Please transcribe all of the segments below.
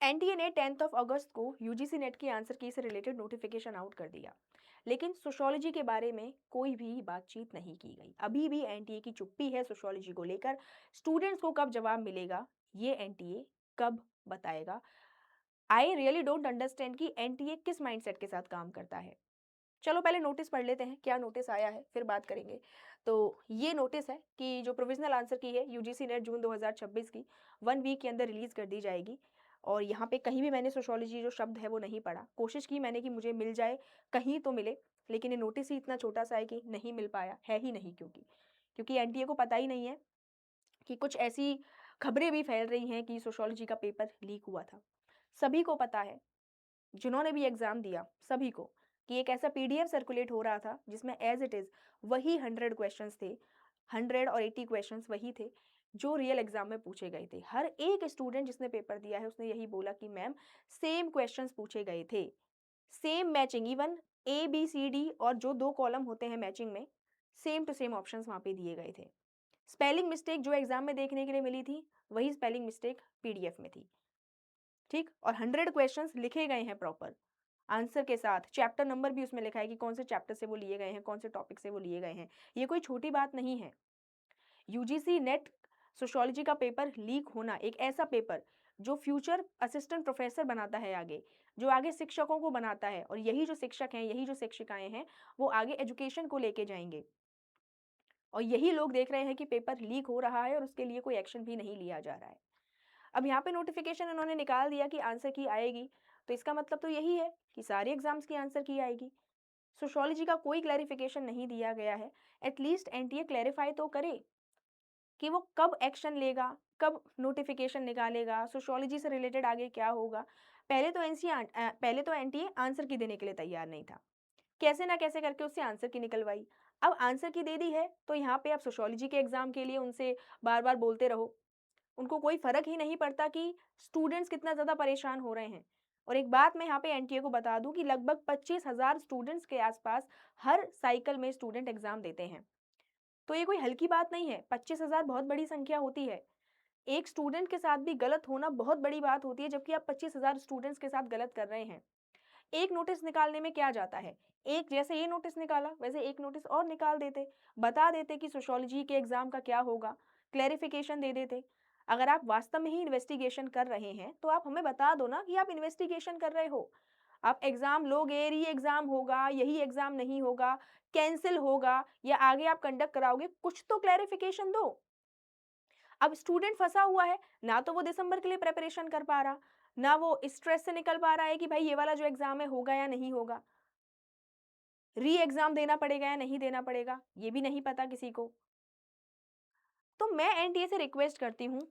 NTA ने 10 अगस्त को UGC net की आंसर की से रिलेटेड नोटिफिकेशन आउट कर दिया, लेकिन सोशियोलॉजी के बारे में कोई भी बातचीत नहीं की गई। अभी भी एनटीए की चुप्पी है सोशियोलॉजी को लेकर। स्टूडेंट्स को कब जवाब मिलेगा, ये एनटीए कब बताएगा। आई रियली डोंट अंडरस्टैंड कि एनटीए किस माइंडसेट के साथ काम करता है। चलो पहले नोटिस पढ़ लेते हैं, क्या नोटिस आया है, फिर बात करेंगे। तो ये नोटिस है कि जो प्रोविजनल आंसर की है यूजीसी नेट जून 2026 की 1 वीक के अंदर रिलीज कर दी जाएगी। और यहाँ पे कहीं भी मैंने सोशियोलॉजी जो शब्द है वो नहीं पढ़ा। कोशिश की मैंने कि मुझे मिल जाए, कहीं तो मिले, लेकिन ये नोटिस ही इतना छोटा सा है कि नहीं मिल पाया है ही नहीं। क्योंकि एनटीए को पता ही नहीं है कि कुछ ऐसी खबरें भी फैल रही हैं कि सोशियोलॉजी का पेपर लीक हुआ था। सभी को पता है, जिन्होंने भी एग्ज़ाम दिया सभी को, कि एक ऐसा पीडीएफ सर्कुलेट हो रहा था जिसमें एज़ इट इज़ वही 100 क्वेश्चंस थे, 100 और 80 क्वेश्चंस वही थे जो रियल एग्ज़ाम में पूछे गए थे। हर एक स्टूडेंट जिसने पेपर दिया है उसने यही बोला कि मैम सेम क्वेश्चंस पूछे गए थे, same matching, even A, B, C, D और जो 2 कॉलम होते हैं मैचिंग में, सेम टू सेम ऑप्शंस वहाँ पे दिए गए थे। स्पेलिंग मिस्टेक जो एग्ज़ाम में देखने के लिए मिली थी, वही स्पेलिंग मिस्टेक पीडीएफ में थी। ठीक? और 100 क्वेश्चंस लिखे गए हैं प्रॉपर आंसर के साथ, चैप्टर नंबर भी उसमें लिखा है कि कौन से चैप्टर से वो लिए गए हैं, कौन से टॉपिक से वो लिए गए हैं। ये कोई छोटी बात नहीं है। यूजीसी नेट सोशियोलॉजी का पेपर लीक होना, एक ऐसा पेपर जो फ्यूचर असिस्टेंट प्रोफेसर बनाता है आगे, जो आगे शिक्षकों को बनाता है, और यही जो शिक्षक हैं, यही जो शिक्षिकाएं हैं, वो आगे एजुकेशन को लेके जाएंगे। और यही लोग देख रहे हैं कि पेपर लीक हो रहा है और उसके लिए कोई एक्शन भी नहीं लिया जा रहा है। अब यहाँ पे नोटिफिकेशन इन्होंने निकाल दिया कि आंसर की आएगी, तो इसका मतलब तो यही है कि सारे एग्जाम्स की आंसर की आएगी। सोशियोलॉजी का कोई क्लैरिफिकेशन नहीं दिया गया है। एटलीस्ट एनटीए क्लैरिफाई तो करे कि वो कब एक्शन लेगा, कब नोटिफिकेशन निकालेगा, सोशियोलॉजी से रिलेटेड आगे क्या होगा। पहले तो एनटीए आंसर की देने के लिए तैयार नहीं था, कैसे ना कैसे करके उससे आंसर की निकलवाई। अब आंसर की दे दी है तो यहाँ पे आप सोशियोलॉजी के एग्जाम के लिए उनसे बार बार बोलते रहो, उनको कोई फ़र्क ही नहीं पड़ता कि स्टूडेंट्स कितना ज़्यादा परेशान हो रहे हैं। और एक बात मैं यहाँ पे एनटीए को बता दूँ कि लगभग 25,000 स्टूडेंट्स के आसपास हर साइकिल में स्टूडेंट एग्ज़ाम देते हैं। तो ये कोई हल्की बात नहीं है, 25,000 बहुत बड़ी संख्या होती है। एक स्टूडेंट के साथ भी गलत होना बहुत बड़ी बात होती है, जबकि आप 25,000 स्टूडेंट्स के साथ गलत कर रहे हैं। एक नोटिस निकालने में क्या जाता है? एक जैसे ये नोटिस निकाला, वैसे एक नोटिस और निकाल देते, बता देते कि सोशियोलॉजी के एग्ज़ाम का क्या होगा, क्लैरिफ़िकेशन दे देते। अगर आप वास्तव में ही इन्वेस्टिगेशन कर रहे हैं, तो आप हमें बता दो ना कि आप इन्वेस्टिगेशन कर रहे हो। आप एग्ज़ाम लोगे, री-एग्ज़ाम होगा, यही एग्ज़ाम नहीं होगा, कैंसल होगा या आगे आप कंडक्ट कराओगे, कुछ तो क्लैरिफ़िकेशन दो। अब स्टूडेंट फँसा हुआ है, ना तो वो दिसंबर के लिए प्रिपरेशन कर पा रहा, ना वो स्ट्रेस से निकल पा रहा है कि भाई ये वाला जो एग्ज़ाम है होगा या नहीं होगा। री एग्ज़ाम देना पड़ेगा या नहीं देना पड़ेगा, ये भी नहीं पता किसी को। तो मैं एनटीए से रिक्वेस्ट करती हूँ,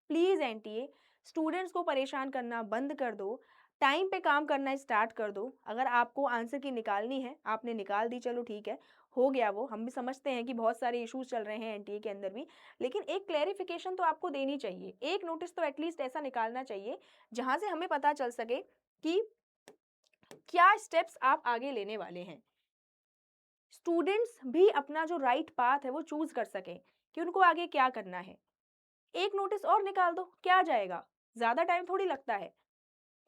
प्लीज़ एनटीए स्टूडेंट्स को परेशान करना बंद कर दो, टाइम पे काम करना स्टार्ट कर दो। अगर आपको आंसर की निकालनी है, आपने निकाल दी, चलो ठीक है, हो गया वो। हम भी समझते हैं कि बहुत सारे इश्यूज़ चल रहे हैं एनटीए के अंदर भी, लेकिन एक क्लैरिफ़िकेशन तो आपको देनी चाहिए। एक नोटिस तो एटलीस्ट ऐसा निकालना चाहिए, जहाँ से हमें पता चल सके कि क्या स्टेप्स आप आगे लेने वाले हैं। स्टूडेंट्स भी अपना जो राइट पाथ है वो चूज़ कर सकें कि उनको आगे क्या करना है। एक नोटिस और निकाल दो, क्या जाएगा? ज़्यादा टाइम थोड़ी लगता है।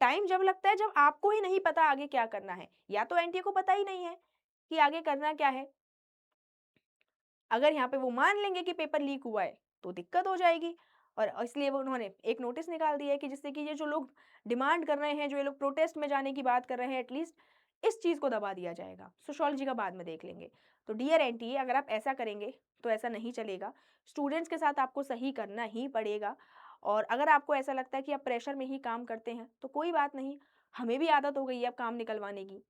टाइम जब लगता है जब आपको ही नहीं पता आगे क्या करना है, या तो एनटीए को पता ही नहीं है कि आगे करना क्या है। अगर यहाँ पे वो मान लेंगे कि पेपर लीक हुआ है, तो दिक्कत हो जाएगी। और इसलिए वो उन्होंने एक नोटिस निकाल दिया है कि जिससे कि ये जो लोग डिमांड कर रहे हैं, जो ये लोग प्रोटेस्ट में जाने की बात कर रहे हैं, एटलीस्ट इस चीज़ को दबा दिया जाएगा। सोशियोलॉजी का बाद में देख लेंगे। तो डियर एनटीए, अगर आप ऐसा करेंगे, तो ऐसा नहीं चलेगा। स्टूडेंट्स के साथ आपको सही करना ही पड़ेगा। और अगर आपको ऐसा लगता है कि आप प्रेशर में ही काम करते हैं, तो कोई बात नहीं, हमें भी आदत हो गई है अब काम निकलवाने की।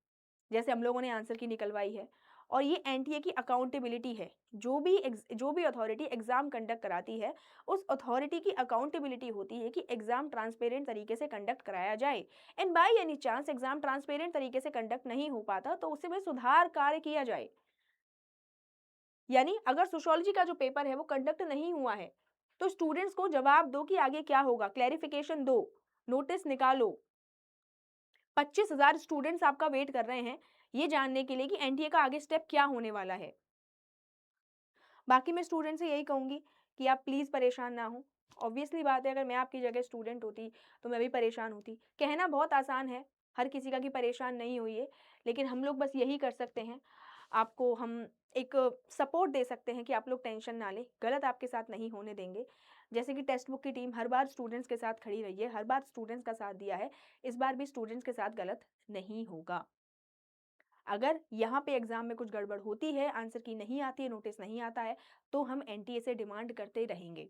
जैसे हम लोगों ने आंसर की निकलवाई है। और ये एनटीए की अकाउंटेबिलिटी है। जो भी अथॉरिटी एग्ज़ाम कंडक्ट कराती है, उस अथॉरिटी की अकाउंटेबिलिटी होती है कि एग्ज़ाम ट्रांसपेरेंट तरीके से कंडक्ट कराया जाए। And by any chance exam transparent तरीके से कंडक्ट नहीं हो पाता, तो उसमें सुधार कार्य किया जाए। यानी अगर सोशियोलॉजी का जो पेपर है वो कंडक्ट नहीं हुआ है, तो स्टूडेंट्स को जवाब दो कि आगे क्या होगा, क्लैरिफिकेशन दो, नोटिस निकालो। 25,000 स्टूडेंट्स आपका वेट कर रहे हैं, ये जानने के लिए कि एनटीए का आगे स्टेप क्या होने वाला है। बाकी मैं स्टूडेंट से यही कहूँगी कि आप प्लीज़ परेशान ना हों। ऑब्वियसली बात है, अगर मैं आपकी जगह स्टूडेंट होती, तो मैं भी परेशान होती। कहना बहुत आसान है, हर किसी का कि परेशान नहीं होइए, लेकिन हम लोग बस यही कर सकते हैं, आपको हम एक सपोर्ट दे सकते हैं कि आप लोग टेंशन ना लें, गलत आपके साथ नहीं होने देंगे। जैसे कि टेक्स्ट बुक की टीम हर बार स्टूडेंट्स के साथ खड़ी रही है, हर बार स्टूडेंट्स का साथ दिया है, इस बार भी स्टूडेंट्स के साथ गलत नहीं होगा। अगर यहाँ पे एग्ज़ाम में कुछ गड़बड़ होती है, आंसर की नहीं आती है, नोटिस नहीं आता है, तो हम एनटीए से डिमांड करते रहेंगे।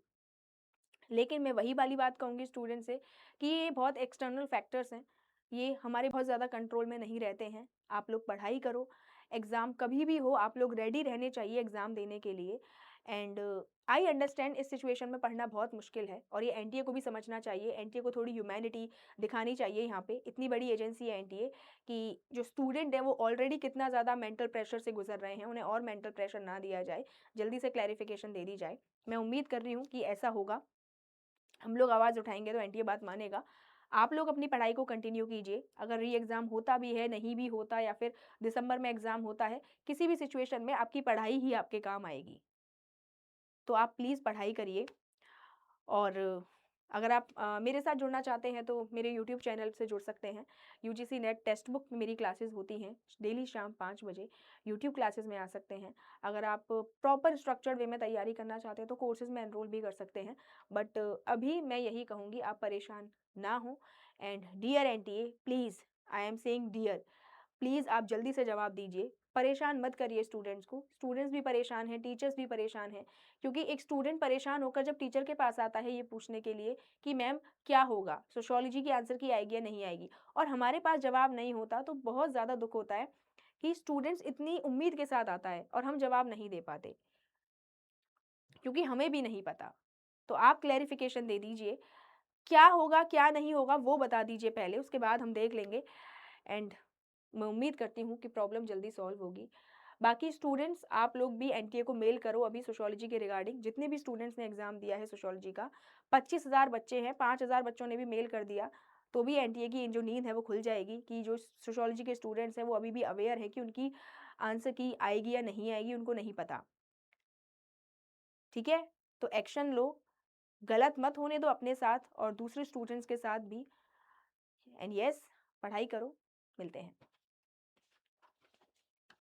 लेकिन मैं वही वाली बात कहूँगी स्टूडेंट से कि ये बहुत एक्सटर्नल फैक्टर्स हैं, ये हमारे बहुत ज़्यादा कंट्रोल में नहीं रहते हैं। आप लोग पढ़ाई करो, एग्ज़ाम कभी भी हो आप लोग रेडी रहने चाहिए एग्ज़ाम देने के लिए। एंड आई अंडरस्टैंड इस सिचुएशन में पढ़ना बहुत मुश्किल है और ये एनटीए को भी समझना चाहिए, एनटीए को थोड़ी ह्यूमैनिटी दिखानी चाहिए यहाँ पे। इतनी बड़ी एजेंसी है एनटीए कि जो स्टूडेंट हैं वो ऑलरेडी कितना ज़्यादा मेंटल प्रेशर से गुज़र रहे हैं, उन्हें और मेंटल प्रेशर ना दिया जाए, जल्दी से क्लैरिफ़िकेशन दे दी जाए। मैं उम्मीद कर रही हूँ कि ऐसा होगा। हम लोग आवाज़ उठाएँगे तो एनटीए बात मानेगा। आप लोग अपनी पढ़ाई को कंटिन्यू कीजिए। अगर री एग्ज़ाम होता भी है, नहीं भी होता या फिर दिसंबर में एग्ज़ाम होता है, किसी भी सिचुएशन में आपकी पढ़ाई ही आपके काम आएगी। तो आप प्लीज़ पढ़ाई करिए और अगर आप मेरे साथ जुड़ना चाहते हैं तो मेरे यूट्यूब चैनल से जुड़ सकते हैं। यूजीसी नेट टेक्स्ट बुक मेरी क्लासेस होती हैं डेली शाम 5 बजे यूट्यूब क्लासेस में आ सकते हैं। अगर आप प्रॉपर स्ट्रक्चर्ड वे में तैयारी करना चाहते हैं तो कोर्सेज़ में एनरोल भी कर सकते हैं। बट अभी मैं यही कहूँगी आप परेशान ना हों and dear NTA please I am saying dear please आप जल्दी से जवाब दीजिए। परेशान मत करिए स्टूडेंट्स को। स्टूडेंट्स भी परेशान हैं, टीचर्स भी परेशान हैं। क्योंकि एक स्टूडेंट परेशान होकर जब टीचर के पास आता है ये पूछने के लिए कि मैम क्या होगा? सोशियोलॉजी की आंसर की आएगी या नहीं आएगी? और हमारे पास जवाब नहीं होता तो बहुत ज़्यादा दुःख होता है कि स्टूडेंट्स इतनी उम्मीद के साथ आता है और हम जवाब नहीं दे पाते, क्योंकि हमें भी नहीं पता। तो आप क्लैरिफ़िकेशन दे दीजिए। क्या होगा, क्या नहीं होगा वो बता दीजिए पहले, उसके बाद हम देख लेंगे एंड मैं उम्मीद करती हूँ कि प्रॉब्लम जल्दी सॉल्व होगी। बाकी स्टूडेंट्स आप लोग भी एनटीए को मेल करो अभी सोशियोलॉजी के रिगार्डिंग जितने भी स्टूडेंट्स ने एग्ज़ाम दिया है सोशियोलॉजी का 25,000 बच्चे हैं, 5,000 बच्चों ने भी मेल कर दिया। तो भी एनटीए की जो नींद है वो खुल जाएगी कि जो सोशियोलॉजी के स्टूडेंट्स हैं वो अभी भी अवेयर हैं कि उनकी आंसर की आएगी या नहीं आएगी, उनको नहीं पता। ठीक है? तो एक्शन लो, गलत मत होने दो अपने साथ और दूसरे स्टूडेंट्स के साथ भी एंड यस पढ़ाई करो। मिलते हैं।